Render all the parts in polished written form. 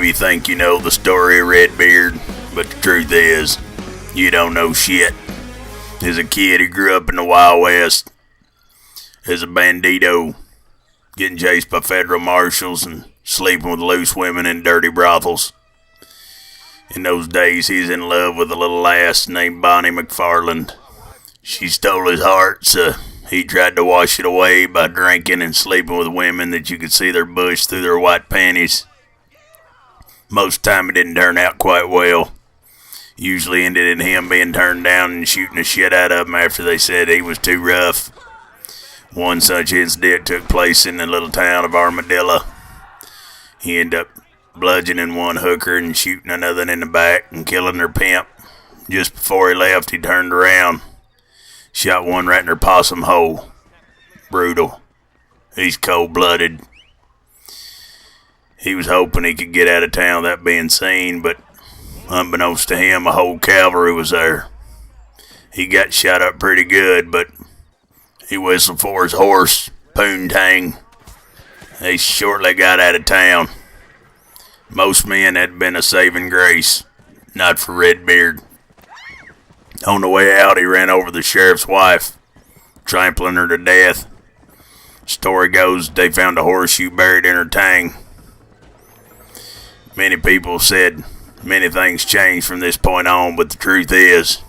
of you think you know the story of Redbeard, but the truth is, you don't know shit. As a kid who grew up in the Wild West, as a bandito, getting chased by federal marshals and sleeping with loose women in dirty brothels. In those days, he was in love with a little lass named Bonnie McFarland. She stole his heart, so he tried to wash it away by drinking and sleeping with women that you could see their bush through their white panties. Most of the time it didn't turn out quite well. Usually ended in him being turned down and shooting the shit out of him after they said he was too rough. One such incident took place in the little town of Armadillo. He ended up bludgeoning one hooker and shooting another in the back and killing her pimp. Just before he left, he turned around, shot one right in her possum hole. Brutal. He's cold-blooded. He was hoping he could get out of town without being seen, but unbeknownst to him, a whole cavalry was there. He got shot up pretty good, but he whistled for his horse, Poontang. They shortly got out of town. Most men had been a saving grace, not for Redbeard. On the way out, he ran over the sheriff's wife, trampling her to death. Story goes they found a horseshoe buried in her tang. Many people said many things changed from this point on, but the truth is,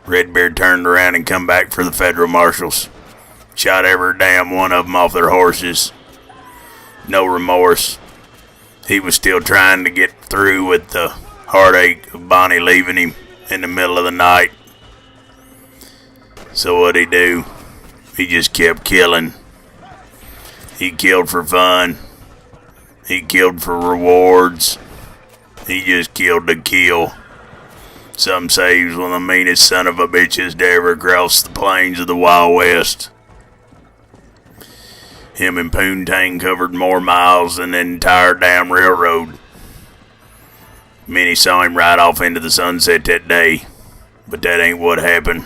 Redbeard turned around and come back for the federal marshals. Shot every damn one of them off their horses. No remorse. He was still trying to get through with the heartache of Bonnie leaving him in the middle of the night. So what'd he do? He just kept killing. He killed for fun. He killed for rewards. He just killed to kill. Some say he was one of the meanest son of a bitches to ever cross the plains of the Wild West. Him and Poontang covered more miles than the entire damn railroad. Many saw him ride off into the sunset that day, but that ain't what happened.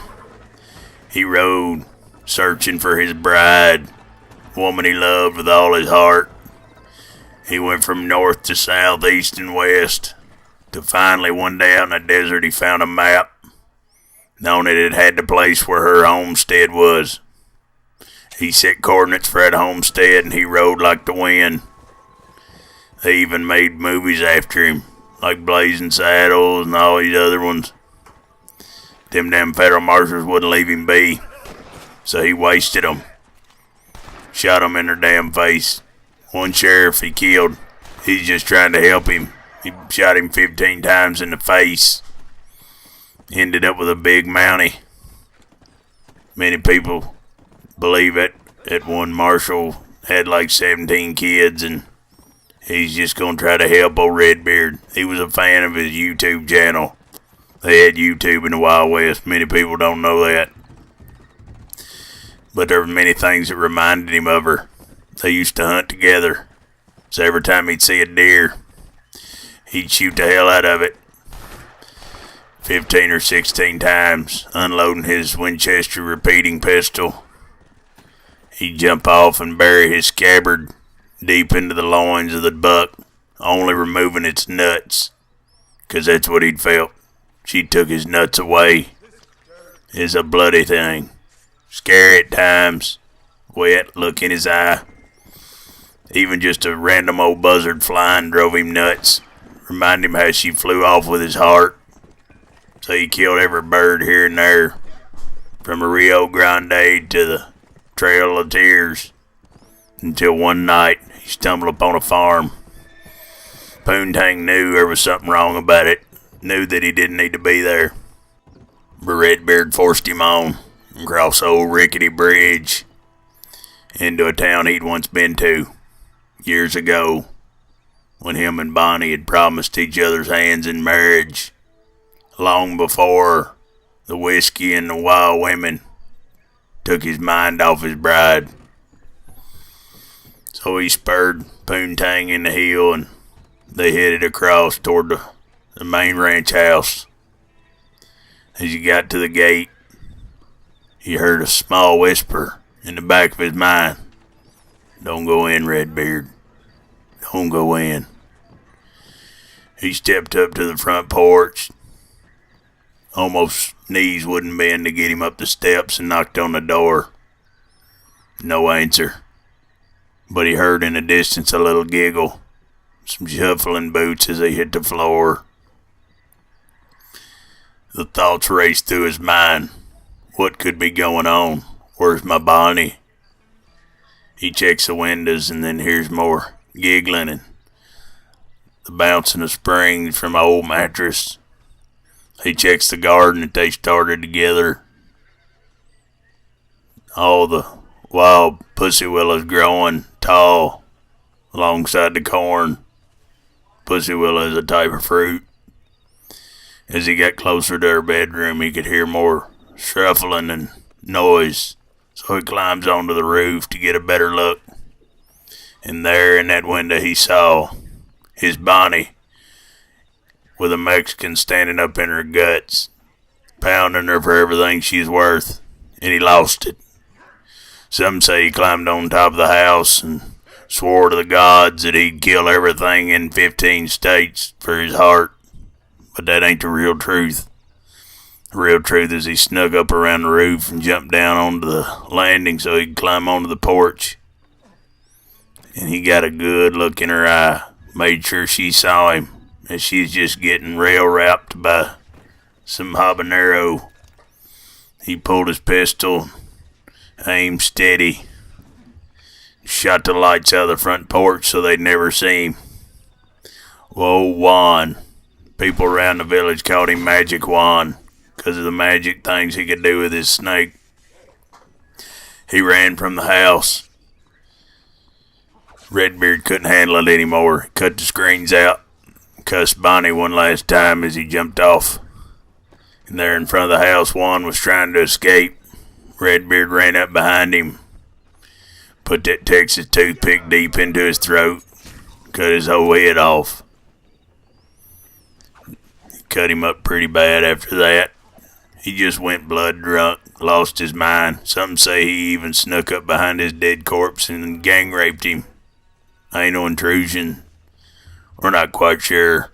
He rode, searching for his bride, woman he loved with all his heart. He went from north to south, east and west, till finally one day out in the desert he found a map. On it had the place where her homestead was. He set coordinates for that homestead and he rode like the wind. They even made movies after him, like Blazing Saddles and all these other ones. Them damn federal marshals wouldn't leave him be, so he wasted them. Shot him in their damn face. One sheriff he killed. He's just trying to help him. He shot him 15 times in the face. Ended up with a big mountie. Many people believe it. That one marshal had like 17 kids and he's just gonna try to help old Redbeard. He was a fan of his YouTube channel. They had YouTube in the Wild West. Many people don't know that. But there were many things that reminded him of her. They used to hunt together. So every time he'd see a deer, he'd shoot the hell out of it. 15 or 16 times, unloading his Winchester repeating pistol. He'd jump off and bury his scabbard deep into the loins of the buck, only removing its nuts, 'cause that's what he'd felt. She took his nuts away. It's a bloody thing. Scary at times. Wet look in his eye. Even just a random old buzzard flying drove him nuts. Reminded him how she flew off with his heart. So he killed every bird here and there, from the Rio Grande to the Trail of Tears, until one night he stumbled upon a farm. Poontang knew there was something wrong about it, knew that he didn't need to be there. But Redbeard forced him on and crossed the old rickety bridge into a town he'd once been to years ago, when him and Bonnie had promised each other's hands in marriage, long before the whiskey and the wild women took his mind off his bride. So he spurred Poontang in the hill and they headed across toward the main ranch house. As he got to the gate, he heard a small whisper in the back of his mind. "Don't go in, Redbeard. Don't go in." He stepped up to the front porch. Almost knees wouldn't bend to get him up the steps, and knocked on the door. No answer. But he heard in the distance a little giggle, some shuffling boots as they hit the floor. The thoughts raced through his mind. What could be going on? Where's my Bonnie? He checks the windows and then hears more giggling and the bouncing of springs from my old mattress. He checks the garden that they started together. All the wild pussy willows growing tall alongside the corn. Pussy willow is a type of fruit. As he got closer to her bedroom, he could hear more shuffling and noise, so he climbs onto the roof to get a better look. And there in that window he saw his Bonnie, with a Mexican standing up in her guts, pounding her for everything she's worth, and he lost it. Some say he climbed on top of the house and swore to the gods that he'd kill everything in 15 states for his heart. But that ain't the real truth. The real truth is he snuck up around the roof and jumped down onto the landing so he could climb onto the porch. And he got a good look in her eye, made sure she saw him, as she's just getting rail wrapped by some habanero. He pulled his pistol, aimed steady, shot the lights out of the front porch so they'd never see him. Whoa, Juan. People around the village called him Magic Juan because of the magic things he could do with his snake. He ran from the house. Redbeard couldn't handle it anymore. He cut the screens out, cussed Bonnie one last time as he jumped off. And there in front of the house, Juan was trying to escape. Redbeard ran up behind him, put that Texas toothpick deep into his throat, cut his whole head off. Cut him up pretty bad after that. He just went blood drunk, lost his mind. Some say he even snuck up behind his dead corpse and gang raped him. Ain't no intrusion. We're not quite sure.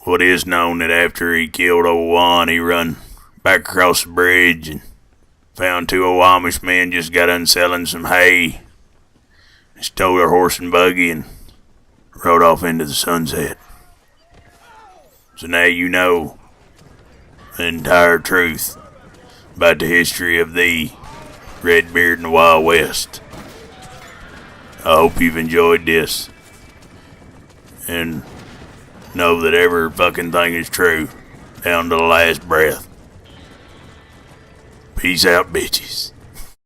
What is known that after he killed old Juan, he run back across the bridge and found two old Amish men just got done selling some hay. They stole their horse and buggy and rode off into the sunset. So now you know the entire truth about the history of the Redbeard in the Wild West. I hope you've enjoyed this. And know that every fucking thing is true, down to the last breath. Peace out, bitches.